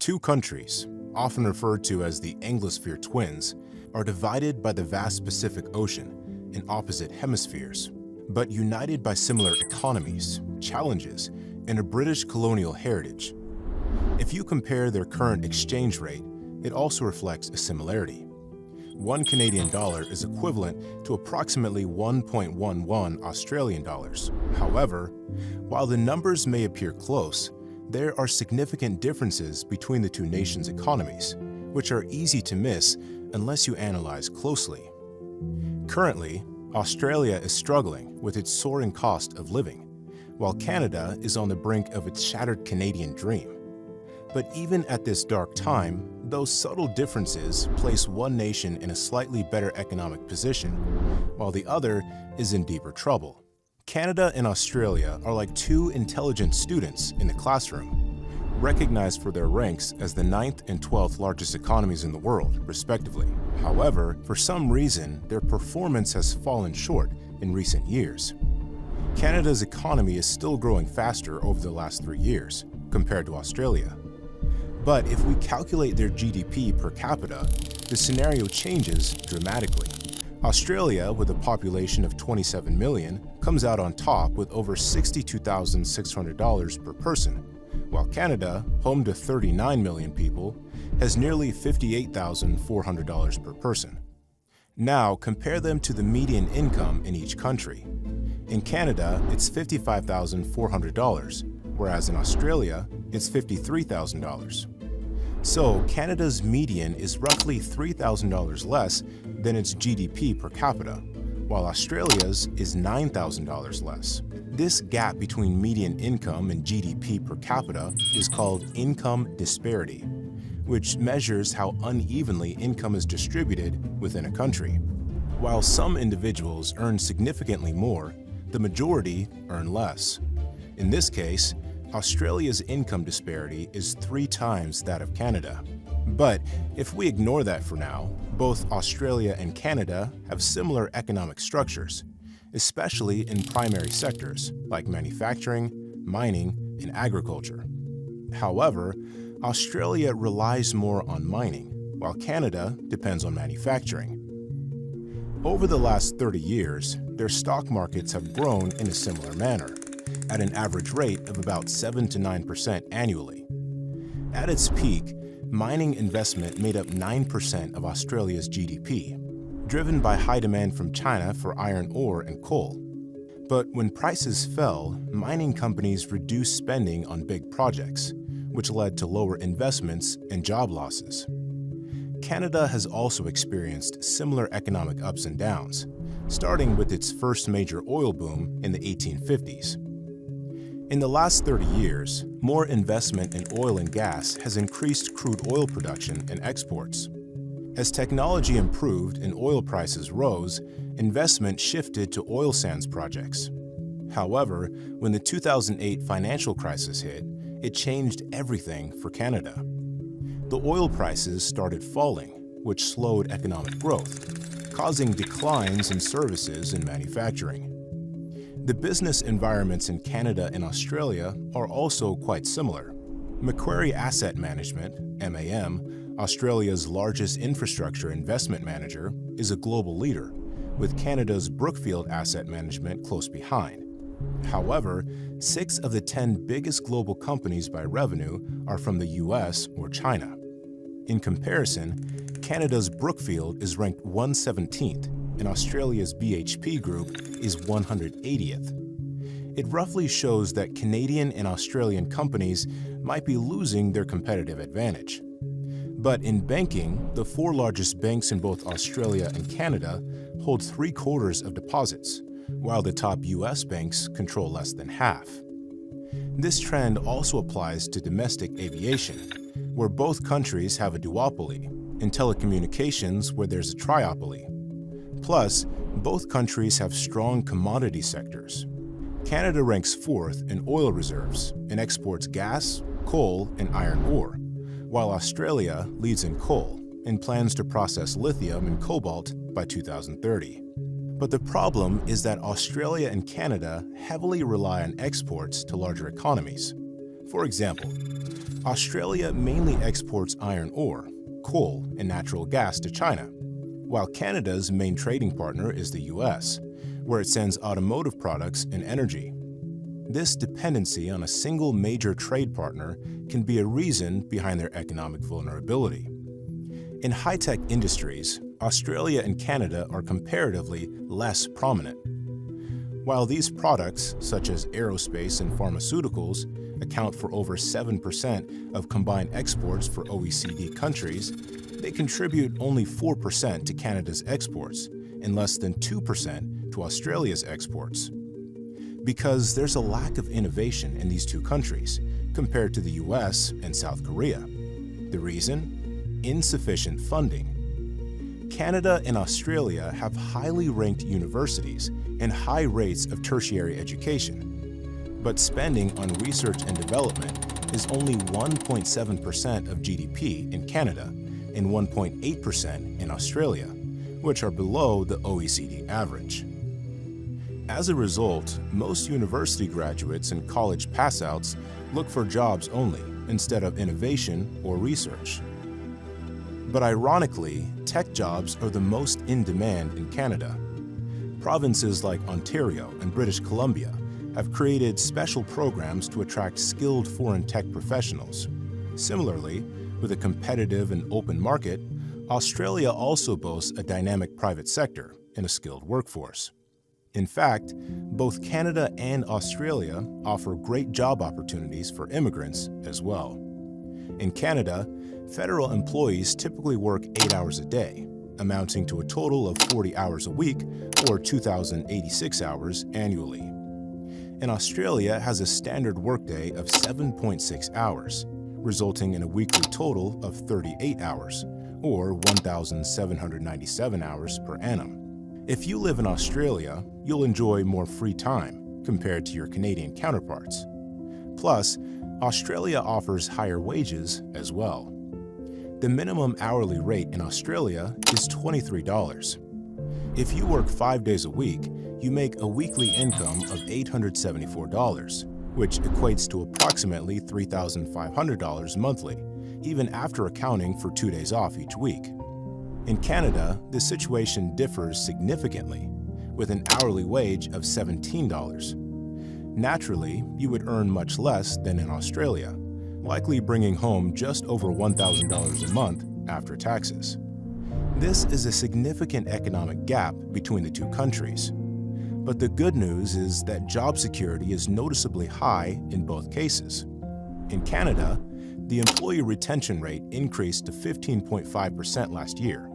Two countries, often referred to as the Anglosphere twins, are divided by the vast Pacific Ocean in opposite hemispheres, but united by similar economies, challenges, and a British colonial heritage. If you compare their current exchange rate, it also reflects a similarity. One Canadian dollar is equivalent to approximately 1.11 Australian dollars. However, while the numbers may appear close, there are significant differences between the two nations' economies, which are easy to miss unless you analyze closely. Currently, Australia is struggling with its soaring cost of living, while Canada is on the brink of its shattered Canadian dream. But even at this dark time, those subtle differences place one nation in a slightly better economic position, while the other is in deeper trouble. Canada and Australia are like two intelligent students in the classroom, recognized for their ranks as the 9th and 12th largest economies in the world, respectively. However, for some reason, their performance has fallen short in recent years. Canada's economy is still growing faster over the last 3 years, compared to Australia. But if we calculate their GDP per capita, the scenario changes dramatically. Australia, with a population of 27 million, comes out on top with over $62,600 per person, while Canada, home to 39 million people, has nearly $58,400 per person. Now, compare them to the median income in each country. In Canada, it's $55,400, whereas in Australia, it's $53,000. So Canada's median is roughly $3,000 less than its GDP per capita, while Australia's is $9,000 less. This gap between median income and GDP per capita is called income disparity, which measures how unevenly income is distributed within a country. While some individuals earn significantly more, the majority earn less. In this case, Australia's income disparity is 3 times that of Canada. But if we ignore that for now, both Australia and Canada have similar economic structures, especially in primary sectors like manufacturing, mining, and agriculture. However, Australia relies more on mining, while Canada depends on manufacturing. Over the last 30 years, their stock markets have grown in a similar manner, at an average rate of about 7 to 9% annually. At its peak, mining investment made up 9% of Australia's GDP, driven by high demand from China for iron ore and coal. But when prices fell, mining companies reduced spending on big projects, which led to lower investments and job losses. Canada has also experienced similar economic ups and downs, starting with its first major oil boom in the 1850s. In the last 30 years, more investment in oil and gas has increased crude oil production and exports. As technology improved and oil prices rose, investment shifted to oil sands projects. However, when the 2008 financial crisis hit, it changed everything for Canada. The oil prices started falling, which slowed economic growth, causing declines in services and manufacturing. The business environments in Canada and Australia are also quite similar. Macquarie Asset Management, MAM, Australia's largest infrastructure investment manager, is a global leader, with Canada's Brookfield Asset Management close behind. However, 6 of the 10 biggest global companies by revenue are from the US or China. In comparison, Canada's Brookfield is ranked 117th, and Australia's BHP Group is 180th. It roughly shows that Canadian and Australian companies might be losing their competitive advantage. But in banking, the 4 largest banks in both Australia and Canada hold 3/4 of deposits, while the top US banks control less than half. This trend also applies to domestic aviation, where both countries have a duopoly, and telecommunications, where there's a triopoly. Plus, both countries have strong commodity sectors. Canada ranks 4th in oil reserves and exports gas, coal, and iron ore, while Australia leads in coal and plans to process lithium and cobalt by 2030. But the problem is that Australia and Canada heavily rely on exports to larger economies. For example, Australia mainly exports iron ore, coal, and natural gas to China, while Canada's main trading partner is the US, where it sends automotive products and energy. This dependency on a single major trade partner can be a reason behind their economic vulnerability. In high-tech industries, Australia and Canada are comparatively less prominent. While these products, such as aerospace and pharmaceuticals, account for over 7% of combined exports for OECD countries, they contribute only 4% to Canada's exports and less than 2% to Australia's exports. Because there's a lack of innovation in these two countries compared to the US and South Korea. The reason? Insufficient funding. Canada and Australia have highly ranked universities and high rates of tertiary education, but spending on research and development is only 1.7% of GDP in Canada and 1.8% in Australia, which are below the OECD average. As a result, most university graduates and college passouts look for jobs only instead of innovation or research. But ironically, tech jobs are the most in demand in Canada. Provinces like Ontario and British Columbia have created special programs to attract skilled foreign tech professionals. Similarly, with a competitive and open market, Australia also boasts a dynamic private sector and a skilled workforce. In fact, both Canada and Australia offer great job opportunities for immigrants as well. In Canada, federal employees typically work 8 hours a day, amounting to a total of 40 hours a week or 2,086 hours annually. And Australia has a standard workday of 7.6 hours, resulting in a weekly total of 38 hours, or 1,797 hours per annum. If you live in Australia, you'll enjoy more free time compared to your Canadian counterparts. Plus, Australia offers higher wages as well. The minimum hourly rate in Australia is $23. If you work 5 days a week, you make a weekly income of $874, which equates to approximately $3,500 monthly, even after accounting for 2 days off each week. In Canada, the situation differs significantly, with an hourly wage of $17. Naturally, you would earn much less than in Australia, likely bringing home just over $1,000 a month after taxes. This is a significant economic gap between the two countries. But the good news is that job security is noticeably high in both cases. In Canada, the employee retention rate increased to 15.5% last year.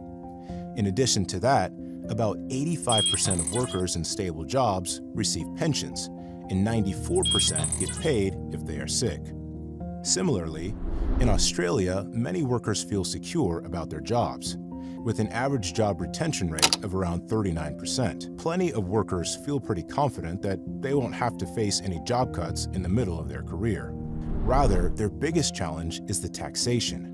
In addition to that, about 85% of workers in stable jobs receive pensions, and 94% get paid if they are sick. Similarly, in Australia, many workers feel secure about their jobs, with an average job retention rate of around 39%. Plenty of workers feel pretty confident that they won't have to face any job cuts in the middle of their career. Rather, their biggest challenge is the taxation.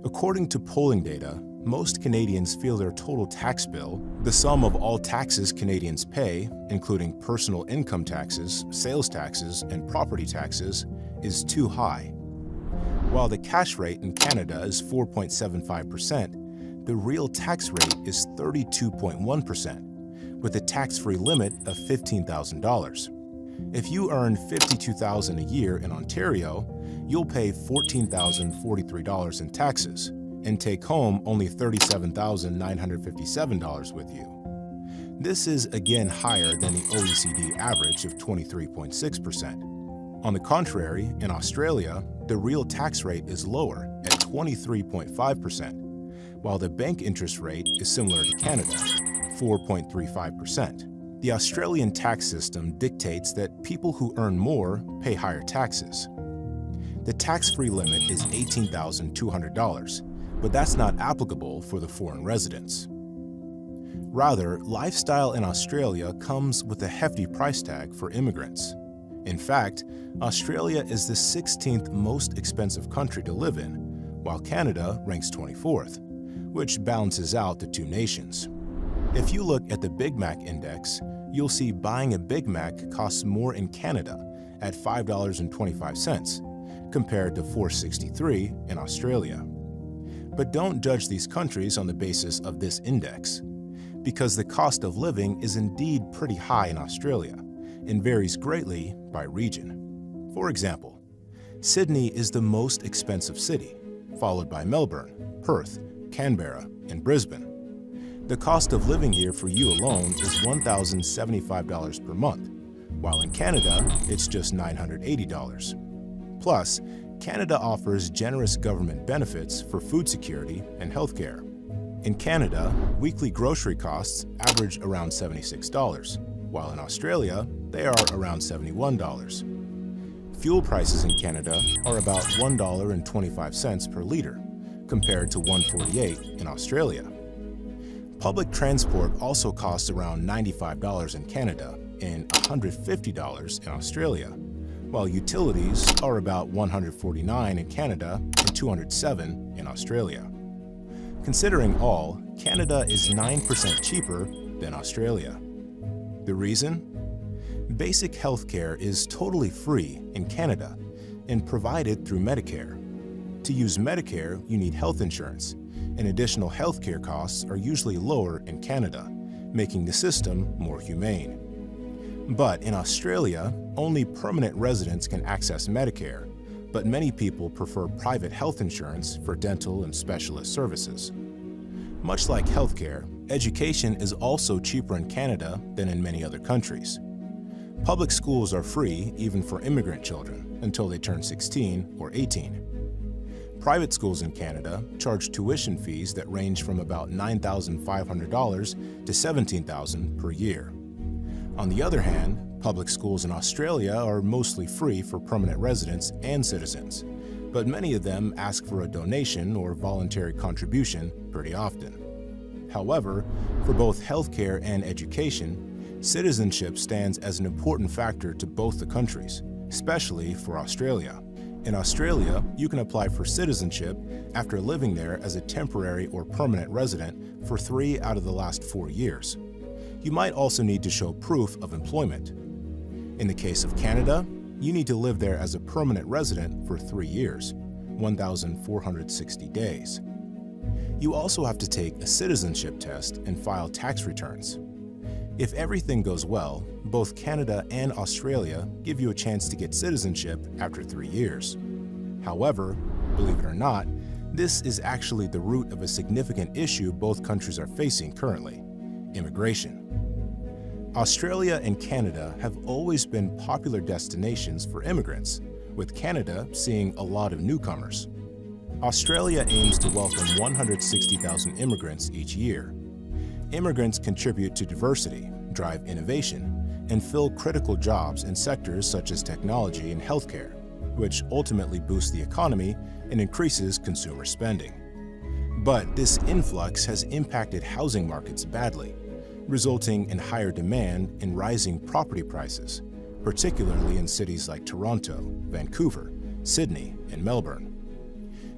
According to polling data, most Canadians feel their total tax bill, the sum of all taxes Canadians pay, including personal income taxes, sales taxes, and property taxes, is too high. While the cash rate in Canada is 4.75%, the real tax rate is 32.1%, with a tax-free limit of $15,000. If you earn $52,000 a year in Ontario, you'll pay $14,043 in taxes and take home only $37,957 with you. This is again higher than the OECD average of 23.6%. On the contrary, in Australia, the real tax rate is lower at 23.5%, while the bank interest rate is similar to Canada, 4.35%. The Australian tax system dictates that people who earn more pay higher taxes. The tax-free limit is $18,200, but that's not applicable for the foreign residents. Rather, lifestyle in Australia comes with a hefty price tag for immigrants. In fact, Australia is the 16th most expensive country to live in, while Canada ranks 24th, which balances out the two nations. If you look at the Big Mac Index, you'll see buying a Big Mac costs more in Canada at $5.25, compared to $463 in Australia. But don't judge these countries on the basis of this index, because the cost of living is indeed pretty high in Australia and varies greatly by region. For example, Sydney is the most expensive city, followed by Melbourne, Perth, Canberra, and Brisbane. The cost of living here for you alone is $1,075 per month, while in Canada, it's just $980. Plus, Canada offers generous government benefits for food security and healthcare. In Canada, weekly grocery costs average around $76, while in Australia, they are around $71. Fuel prices in Canada are about $1.25 per liter, compared to $1.48 in Australia. Public transport also costs around $95 in Canada and $150 in Australia, while utilities are about $149 in Canada and $207 in Australia. Considering all, Canada is 9% cheaper than Australia. The reason? Basic healthcare is totally free in Canada and provided through Medicare. To use Medicare, you need health insurance, and additional healthcare costs are usually lower in Canada, making the system more humane. But in Australia, only permanent residents can access Medicare, but many people prefer private health insurance for dental and specialist services. Much like healthcare, education is also cheaper in Canada than in many other countries. Public schools are free even for immigrant children until they turn 16 or 18. Private schools in Canada charge tuition fees that range from about $9,500 to $17,000 per year. On the other hand, public schools in Australia are mostly free for permanent residents and citizens, but many of them ask for a donation or voluntary contribution pretty often. However, for both healthcare and education, citizenship stands as an important factor to both the countries, especially for Australia. In Australia, you can apply for citizenship after living there as a temporary or permanent resident for 3 out of the last 4 years. You might also need to show proof of employment. In the case of Canada, you need to live there as a permanent resident for 3 years, 1,460 days. You also have to take a citizenship test and file tax returns. If everything goes well, both Canada and Australia give you a chance to get citizenship after 3 years. However, believe it or not, this is actually the root of a significant issue both countries are facing currently: immigration. Australia and Canada have always been popular destinations for immigrants, with Canada seeing a lot of newcomers. Australia aims to welcome 160,000 immigrants each year. Immigrants contribute to diversity, drive innovation, and fill critical jobs in sectors such as technology and healthcare, which ultimately boosts the economy and increases consumer spending. But this influx has impacted housing markets badly, resulting in higher demand and rising property prices, particularly in cities like Toronto, Vancouver, Sydney, and Melbourne.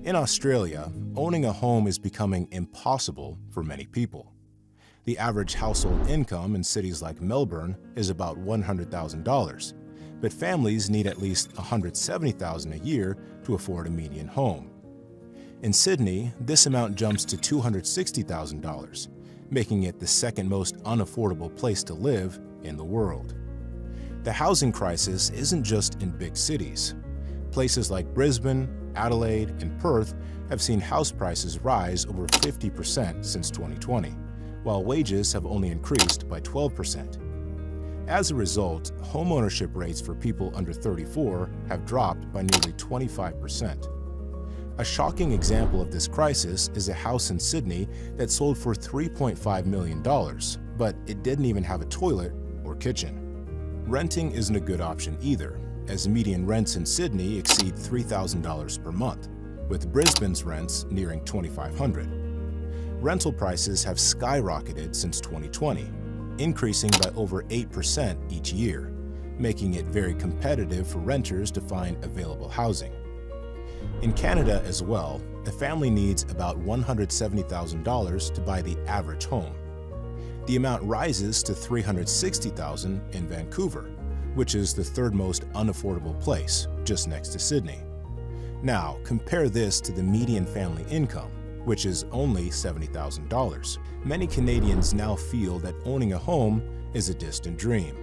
In Australia, owning a home is becoming impossible for many people. The average household income in cities like Melbourne is about $100,000, but families need at least $170,000 a year to afford a median home. In Sydney, this amount jumps to $260,000, making it the second most unaffordable place to live in the world. The housing crisis isn't just in big cities. Places like Brisbane, Adelaide, and Perth have seen house prices rise over 50% since 2020, while wages have only increased by 12%. As a result, homeownership rates for people under 34 have dropped by nearly 25%. A shocking example of this crisis is a house in Sydney that sold for $3.5 million, but it didn't even have a toilet or kitchen. Renting isn't a good option either, as median rents in Sydney exceed $3,000 per month, with Brisbane's rents nearing $2,500. Rental prices have skyrocketed since 2020, increasing by over 8% each year, making it very competitive for renters to find available housing. In Canada as well, a family needs about $170,000 to buy the average home. The amount rises to $360,000 in Vancouver, which is the third most unaffordable place, just next to Sydney. Now, compare this to the median family income, which is only $70,000. Many Canadians now feel that owning a home is a distant dream.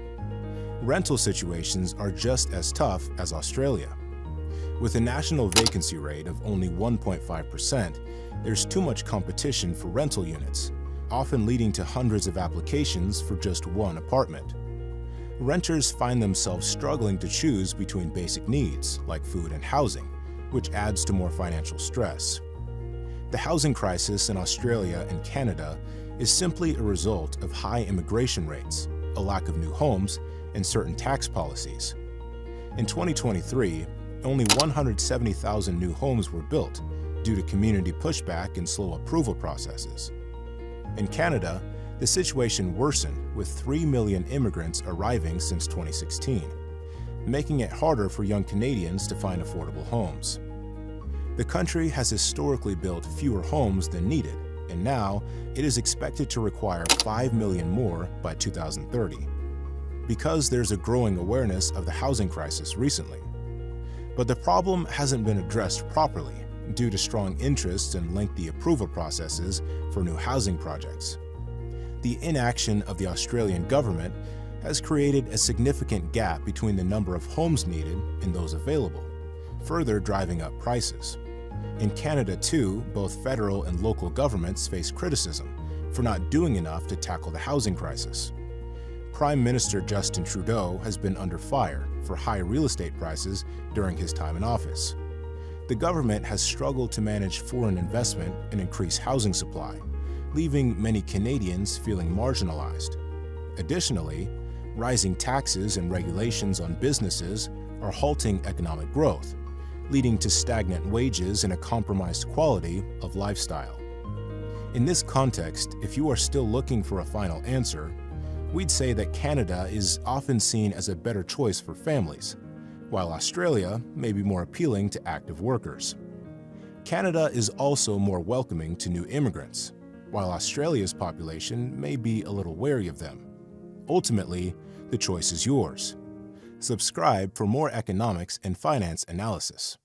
Rental situations are just as tough as Australia. With a national vacancy rate of only 1.5%, there's too much competition for rental units, often leading to hundreds of applications for just one apartment. Renters find themselves struggling to choose between basic needs like food and housing, which adds to more financial stress. The housing crisis in Australia and Canada is simply a result of high immigration rates, a lack of new homes, and certain tax policies. In 2023, only 170,000 new homes were built due to community pushback and slow approval processes. In Canada, the situation worsened with 3 million immigrants arriving since 2016, making it harder for young Canadians to find affordable homes. The country has historically built fewer homes than needed, and now it is expected to require 5 million more by 2030, because there's a growing awareness of the housing crisis recently. But the problem hasn't been addressed properly due to strong interest and lengthy approval processes for new housing projects. The inaction of the Australian government has created a significant gap between the number of homes needed and those available, further driving up prices. In Canada, too, both federal and local governments face criticism for not doing enough to tackle the housing crisis. Prime Minister Justin Trudeau has been under fire for high real estate prices during his time in office. The government has struggled to manage foreign investment and increase housing supply, leaving many Canadians feeling marginalized. Additionally, rising taxes and regulations on businesses are halting economic growth, leading to stagnant wages and a compromised quality of lifestyle. In this context, if you are still looking for a final answer, we'd say that Canada is often seen as a better choice for families, while Australia may be more appealing to active workers. Canada is also more welcoming to new immigrants, while Australia's population may be a little wary of them. Ultimately, the choice is yours. Subscribe for more economics and finance analysis.